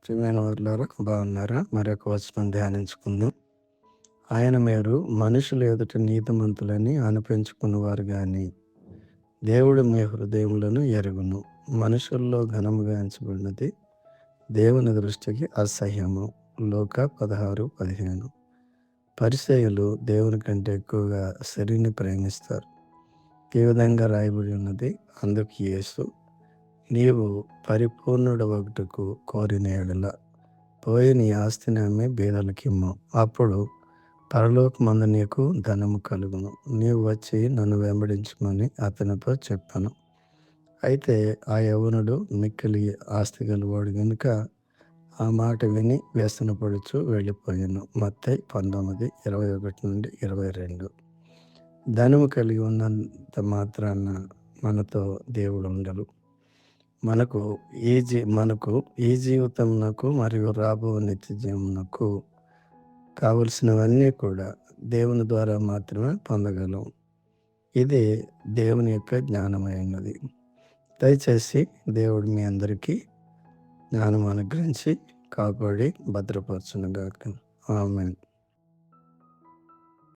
ప్రియమైన వారులారా బాగున్నారా? మరొక వచనం ధ్యానించుకుందాం. ఆయన మీరు మనుషుల ఎదుట నీతిమంతులని అనిపించుకున్నవారు గాని దేవుడు మీ హృదయములను ఎరుగును. మనుషుల్లో ఘనముగా ఎంచబడినది దేవుని దృష్టికి అసహ్యము. లూకా 16:15. పరిసయ్యులు దేవుని కంటే ఎక్కువగా శరీరాన్ని ప్రేమిస్తారు. ఈ విధంగా రాయబడి ఉన్నది. అందుకు యేసు, నీవు పరిపూర్ణుడవగుటకు కోరిన యెడల పోయి నీ ఆస్తిని అమ్మి బీదలకిమ్ము. అప్పుడు పరలోకమందు నీకు ధనము కలుగును. నీవు వచ్చి నన్ను వెంబడించమని అతనితో చెప్పాను. అయితే ఆ యవ్వనుడు మిక్కిలి ఆస్తి గలవాడు గనుక ఆ మాట విని వ్యసనపడుచు వెళ్ళిపోయాను. మత్తయి 19:21-22. ధనము కలిగి ఉన్నంత మాత్రాన మనతో దేవుడు ఉండడు. మనకు ఈ జీవితమునకు మరియు రాబో నిత్య జీవమునకు కావలసినవన్నీ కూడా దేవుని ద్వారా మాత్రమే పొందగలం. ఇది దేవుని యొక్క జ్ఞానమైనది. దయచేసి దేవుడు మీ అందరికీ జ్ఞానం అనుగ్రహించి కాపాడి భద్రపరచునుగాక. ఆమేన్.